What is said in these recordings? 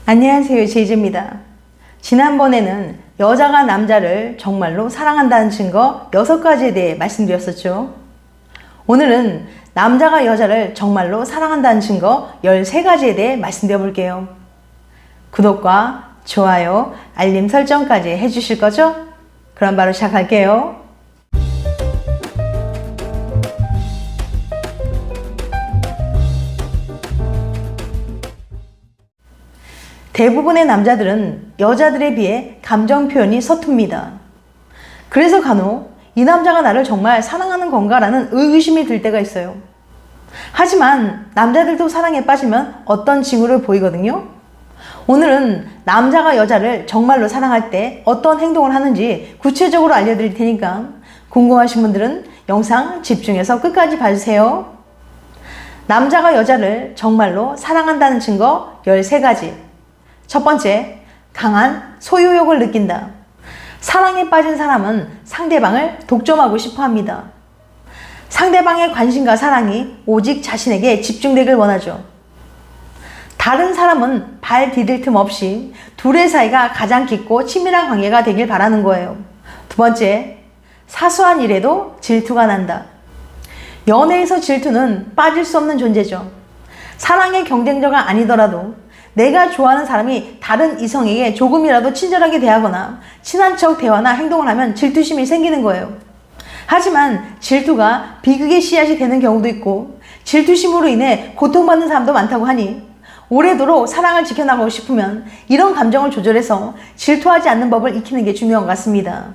안녕하세요, 제이즈입니다. 지난번에는 여자가 남자를 정말로 사랑한다는 증거 6가지에 대해 말씀드렸었죠. 오늘은 남자가 여자를 정말로 사랑한다는 증거 13가지에 대해 말씀드려 볼게요. 구독과 좋아요, 알림 설정까지 해주실 거죠? 그럼 바로 시작할게요. 대부분의 남자들은 여자들에 비해 감정 표현이 서툽니다. 그래서 간혹 이 남자가 나를 정말 사랑하는 건가라는 의구심이 들 때가 있어요. 하지만 남자들도 사랑에 빠지면 어떤 징후를 보이거든요. 오늘은 남자가 여자를 정말로 사랑할 때 어떤 행동을 하는지 구체적으로 알려드릴 테니까 궁금하신 분들은 영상 집중해서 끝까지 봐주세요. 남자가 여자를 정말로 사랑한다는 증거 13가지. 첫 번째, 강한 소유욕을 느낀다. 사랑에 빠진 사람은 상대방을 독점하고 싶어 합니다. 상대방의 관심과 사랑이 오직 자신에게 집중되길 원하죠. 다른 사람은 발 디딜 틈 없이 둘의 사이가 가장 깊고 친밀한 관계가 되길 바라는 거예요. 두 번째, 사소한 일에도 질투가 난다. 연애에서 질투는 빠질 수 없는 존재죠. 사랑의 경쟁자가 아니더라도 내가 좋아하는 사람이 다른 이성에게 조금이라도 친절하게 대하거나 친한 척 대화나 행동을 하면 질투심이 생기는 거예요. 하지만 질투가 비극의 씨앗이 되는 경우도 있고 질투심으로 인해 고통받는 사람도 많다고 하니 오래도록 사랑을 지켜나가고 싶으면 이런 감정을 조절해서 질투하지 않는 법을 익히는 게 중요한 것 같습니다.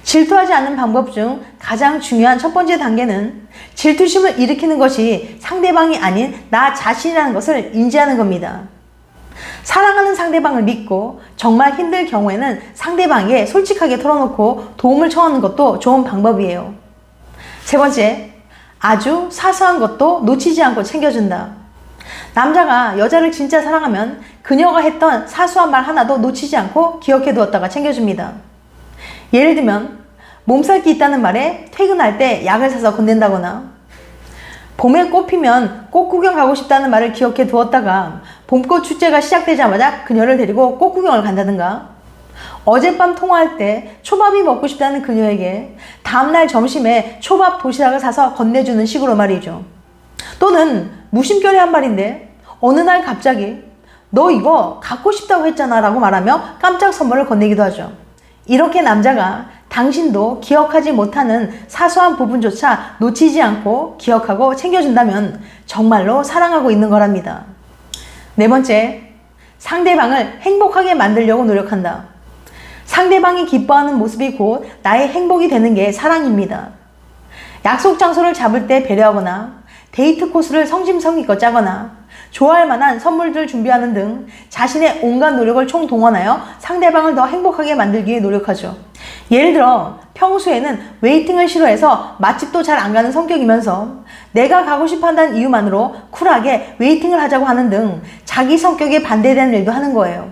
질투하지 않는 방법 중 가장 중요한 첫 번째 단계는 질투심을 일으키는 것이 상대방이 아닌 나 자신이라는 것을 인지하는 겁니다. 사랑하는 상대방을 믿고 정말 힘들 경우에는 상대방에게 솔직하게 털어놓고 도움을 청하는 것도 좋은 방법이에요. 세 번째, 아주 사소한 것도 놓치지 않고 챙겨준다. 남자가 여자를 진짜 사랑하면 그녀가 했던 사소한 말 하나도 놓치지 않고 기억해 두었다가 챙겨줍니다. 예를 들면 몸살기 있다는 말에 퇴근할 때 약을 사서 건넨다거나 봄에 꽃 피면 꽃 구경 가고 싶다는 말을 기억해 두었다가 봄꽃 축제가 시작되자마자 그녀를 데리고 꽃 구경을 간다든가 어젯밤 통화할 때 초밥이 먹고 싶다는 그녀에게 다음날 점심에 초밥 도시락을 사서 건네주는 식으로 말이죠. 또는 무심결에 한 말인데 어느 날 갑자기 너 이거 갖고 싶다고 했잖아 라고 말하며 깜짝 선물을 건네기도 하죠. 이렇게 남자가 당신도 기억하지 못하는 사소한 부분조차 놓치지 않고 기억하고 챙겨준다면 정말로 사랑하고 있는 거랍니다. 네 번째, 상대방을 행복하게 만들려고 노력한다. 상대방이 기뻐하는 모습이 곧 나의 행복이 되는 게 사랑입니다. 약속 장소를 잡을 때 배려하거나 데이트 코스를 성심성의껏 짜거나 좋아할 만한 선물들 준비하는 등 자신의 온갖 노력을 총동원하여 상대방을 더 행복하게 만들기 위해 노력하죠. 예를 들어 평소에는 웨이팅을 싫어해서 맛집도 잘 안 가는 성격이면서 내가 가고 싶어 한다는 이유만으로 쿨하게 웨이팅을 하자고 하는 등 자기 성격에 반대되는 일도 하는 거예요.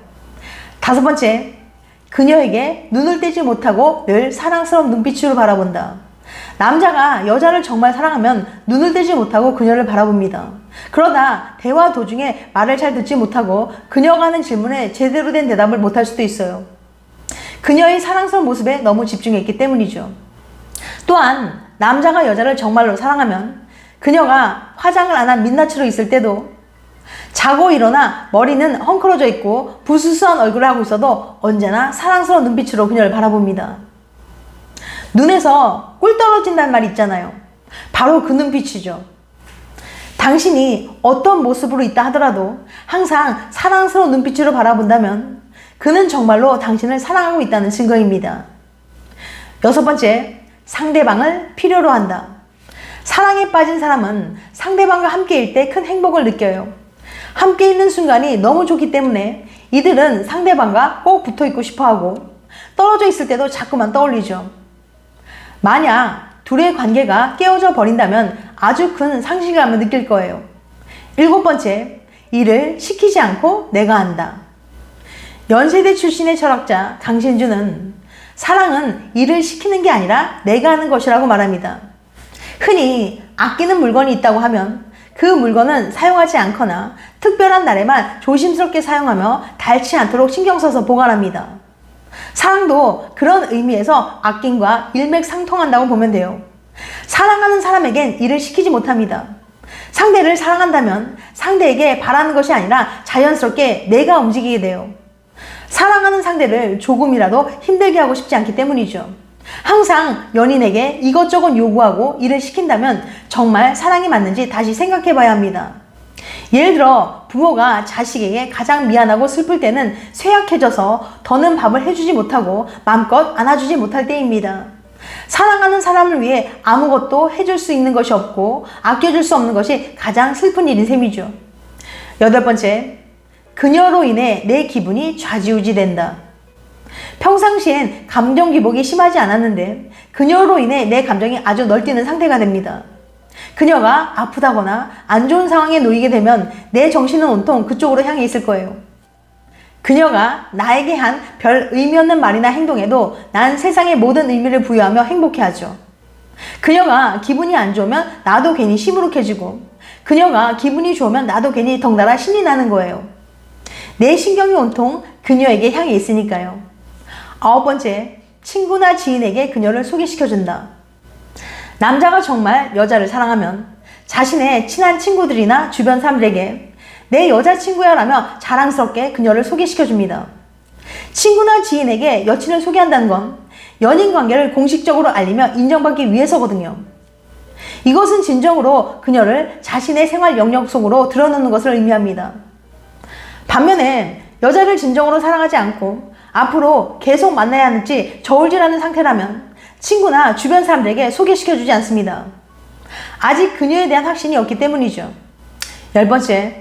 다섯 번째, 그녀에게 눈을 떼지 못하고 늘 사랑스러운 눈빛으로 바라본다. 남자가 여자를 정말 사랑하면 눈을 떼지 못하고 그녀를 바라봅니다. 그러다 대화 도중에 말을 잘 듣지 못하고 그녀가 하는 질문에 제대로 된 대답을 못할 수도 있어요. 그녀의 사랑스러운 모습에 너무 집중했기 때문이죠. 또한 남자가 여자를 정말로 사랑하면 그녀가 화장을 안 한 민낯으로 있을 때도 자고 일어나 머리는 헝클어져 있고 부스스한 얼굴을 하고 있어도 언제나 사랑스러운 눈빛으로 그녀를 바라봅니다. 눈에서 꿀 떨어진다는 말이 있잖아요. 바로 그 눈빛이죠. 당신이 어떤 모습으로 있다 하더라도 항상 사랑스러운 눈빛으로 바라본다면 그는 정말로 당신을 사랑하고 있다는 증거입니다. 여섯 번째, 상대방을 필요로 한다. 사랑에 빠진 사람은 상대방과 함께일 때 큰 행복을 느껴요. 함께 있는 순간이 너무 좋기 때문에 이들은 상대방과 꼭 붙어 있고 싶어 하고 떨어져 있을 때도 자꾸만 떠올리죠. 만약 둘의 관계가 깨어져 버린다면 아주 큰 상실감을 느낄 거예요. 일곱 번째, 일을 시키지 않고 내가 한다. 연세대 출신의 철학자 강신주는 사랑은 일을 시키는 게 아니라 내가 하는 것이라고 말합니다. 흔히 아끼는 물건이 있다고 하면 그 물건은 사용하지 않거나 특별한 날에만 조심스럽게 사용하며 닳지 않도록 신경 써서 보관합니다. 사랑도 그런 의미에서 아낌과 일맥상통한다고 보면 돼요. 사랑하는 사람에겐 일을 시키지 못합니다. 상대를 사랑한다면 상대에게 바라는 것이 아니라 자연스럽게 내가 움직이게 돼요. 사랑하는 상대를 조금이라도 힘들게 하고 싶지 않기 때문이죠. 항상 연인에게 이것저것 요구하고 일을 시킨다면 정말 사랑이 맞는지 다시 생각해 봐야 합니다. 예를 들어 부모가 자식에게 가장 미안하고 슬플 때는 쇠약해져서 더는 밥을 해주지 못하고 마음껏 안아주지 못할 때입니다. 사랑하는 사람을 위해 아무것도 해줄 수 있는 것이 없고 아껴줄 수 없는 것이 가장 슬픈 일인 셈이죠. 8번째, 그녀로 인해 내 기분이 좌지우지 된다. 평상시엔 감정 기복이 심하지 않았는데 그녀로 인해 내 감정이 아주 널뛰는 상태가 됩니다. 그녀가 아프다거나 안 좋은 상황에 놓이게 되면 내 정신은 온통 그쪽으로 향해 있을 거예요. 그녀가 나에게 한 별 의미 없는 말이나 행동에도 난 세상의 모든 의미를 부여하며 행복해하죠. 그녀가 기분이 안 좋으면 나도 괜히 시무룩해지고 그녀가 기분이 좋으면 나도 괜히 덩달아 신이 나는 거예요. 내 신경이 온통 그녀에게 향해 있으니까요. 9번째, 친구나 지인에게 그녀를 소개시켜준다. 남자가 정말 여자를 사랑하면 자신의 친한 친구들이나 주변 사람들에게 내 여자친구야 라며 자랑스럽게 그녀를 소개시켜줍니다. 친구나 지인에게 여친을 소개한다는 건 연인 관계를 공식적으로 알리며 인정받기 위해서거든요. 이것은 진정으로 그녀를 자신의 생활 영역 속으로 드러내는 것을 의미합니다. 반면에 여자를 진정으로 사랑하지 않고 앞으로 계속 만나야 하는지 저울질하는 상태라면 친구나 주변 사람들에게 소개시켜주지 않습니다. 아직 그녀에 대한 확신이 없기 때문이죠. 10번째,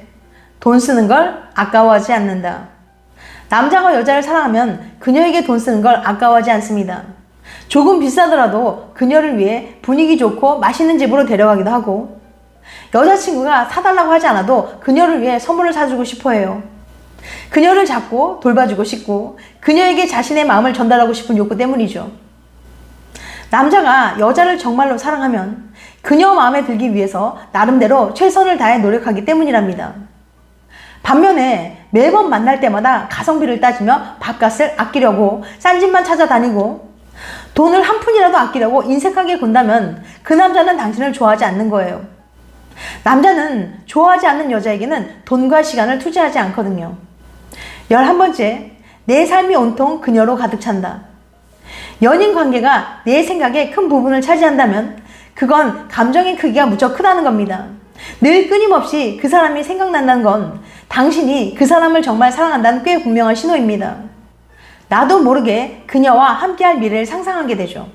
돈 쓰는 걸 아까워하지 않는다. 남자가 여자를 사랑하면 그녀에게 돈 쓰는 걸 아까워하지 않습니다. 조금 비싸더라도 그녀를 위해 분위기 좋고 맛있는 집으로 데려가기도 하고 여자친구가 사달라고 하지 않아도 그녀를 위해 선물을 사주고 싶어 해요. 그녀를 잡고 돌봐주고 싶고 그녀에게 자신의 마음을 전달하고 싶은 욕구 때문이죠. 남자가 여자를 정말로 사랑하면 그녀 마음에 들기 위해서 나름대로 최선을 다해 노력하기 때문이랍니다. 반면에 매번 만날 때마다 가성비를 따지며 밥값을 아끼려고 싼 집만 찾아다니고 돈을 한 푼이라도 아끼려고 인색하게 군다면 그 남자는 당신을 좋아하지 않는 거예요. 남자는 좋아하지 않는 여자에게는 돈과 시간을 투자하지 않거든요. 11번째, 내 삶이 온통 그녀로 가득 찬다. 연인 관계가 내 생각의 큰 부분을 차지한다면 그건 감정의 크기가 무척 크다는 겁니다. 늘 끊임없이 그 사람이 생각난다는 건 당신이 그 사람을 정말 사랑한다는 꽤 분명한 신호입니다. 나도 모르게 그녀와 함께할 미래를 상상하게 되죠.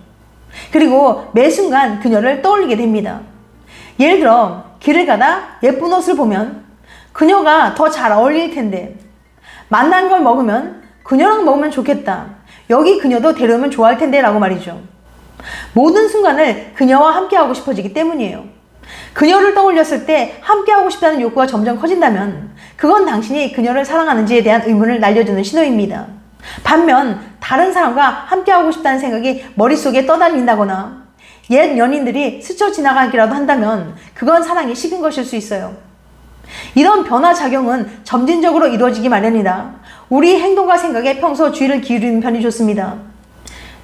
그리고 매 순간 그녀를 떠올리게 됩니다. 예를 들어 길을 가다 예쁜 옷을 보면 그녀가 더 잘 어울릴 텐데, 맛난 걸 먹으면 그녀랑 먹으면 좋겠다, 여기 그녀도 데려오면 좋아할 텐데 라고 말이죠. 모든 순간을 그녀와 함께하고 싶어지기 때문이에요. 그녀를 떠올렸을 때 함께하고 싶다는 욕구가 점점 커진다면 그건 당신이 그녀를 사랑하는지에 대한 의문을 날려주는 신호입니다. 반면 다른 사람과 함께하고 싶다는 생각이 머릿속에 떠다닌다거나 옛 연인들이 스쳐 지나가기라도 한다면 그건 사랑이 식은 것일 수 있어요. 이런 변화작용은 점진적으로 이루어지기 마련이라 우리 행동과 생각에 평소 주의를 기울이는 편이 좋습니다.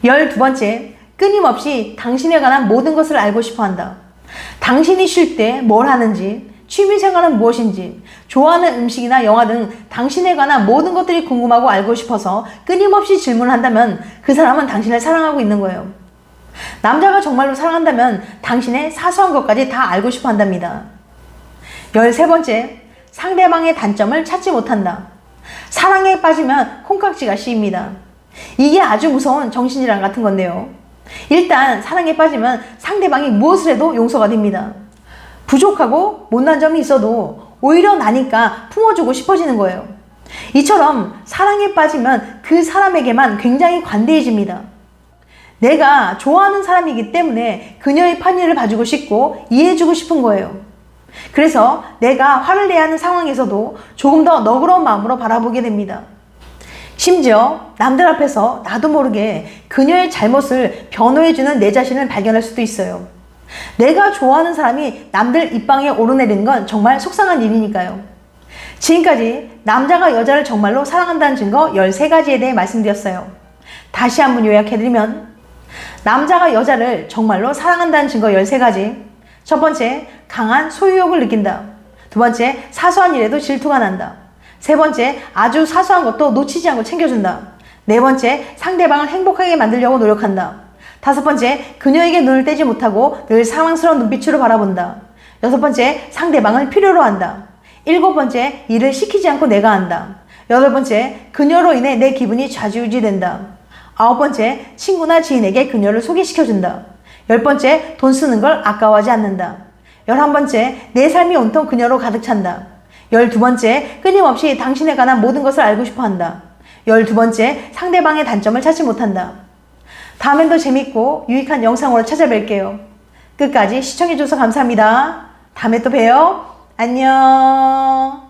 12번째, 끊임없이 당신에 관한 모든 것을 알고 싶어한다. 당신이 쉴 때 뭘 하는지, 취미생활은 무엇인지, 좋아하는 음식이나 영화 등 당신에 관한 모든 것들이 궁금하고 알고 싶어서 끊임없이 질문을 한다면 그 사람은 당신을 사랑하고 있는 거예요. 남자가 정말로 사랑한다면 당신의 사소한 것까지 다 알고 싶어 한답니다. 13번째, 상대방의 단점을 찾지 못한다. 사랑에 빠지면 콩깍지가 씌입니다. 이게 아주 무서운 정신질환 같은 건데요. 일단 사랑에 빠지면 상대방이 무엇을 해도 용서가 됩니다. 부족하고 못난 점이 있어도 오히려 나니까 품어주고 싶어지는 거예요. 이처럼 사랑에 빠지면 그 사람에게만 굉장히 관대해집니다. 내가 좋아하는 사람이기 때문에 그녀의 편의를 봐주고 싶고 이해해주고 싶은 거예요. 그래서 내가 화를 내야 하는 상황에서도 조금 더 너그러운 마음으로 바라보게 됩니다. 심지어 남들 앞에서 나도 모르게 그녀의 잘못을 변호해주는 내 자신을 발견할 수도 있어요. 내가 좋아하는 사람이 남들 입방에 오르내리는 건 정말 속상한 일이니까요. 지금까지 남자가 여자를 정말로 사랑한다는 증거 13가지에 대해 말씀드렸어요. 다시 한번 요약해드리면 남자가 여자를 정말로 사랑한다는 증거 13가지. 첫 번째, 강한 소유욕을 느낀다. 두 번째, 사소한 일에도 질투가 난다. 세 번째, 아주 사소한 것도 놓치지 않고 챙겨준다. 네 번째, 상대방을 행복하게 만들려고 노력한다. 다섯 번째, 그녀에게 눈을 떼지 못하고 늘 사랑스러운 눈빛으로 바라본다. 여섯 번째, 상대방을 필요로 한다. 일곱 번째, 일을 시키지 않고 내가 한다. 여덟 번째, 그녀로 인해 내 기분이 좌지우지된다. 아홉 번째, 친구나 지인에게 그녀를 소개시켜준다. 열 번째, 돈 쓰는 걸 아까워하지 않는다. 11번째, 내 삶이 온통 그녀로 가득 찬다. 12번째, 끊임없이 당신에 관한 모든 것을 알고 싶어 한다. 12번째, 상대방의 단점을 찾지 못한다. 다음엔 더 재밌고 유익한 영상으로 찾아뵐게요. 끝까지 시청해줘서 감사합니다. 다음에 또 봬요. 안녕.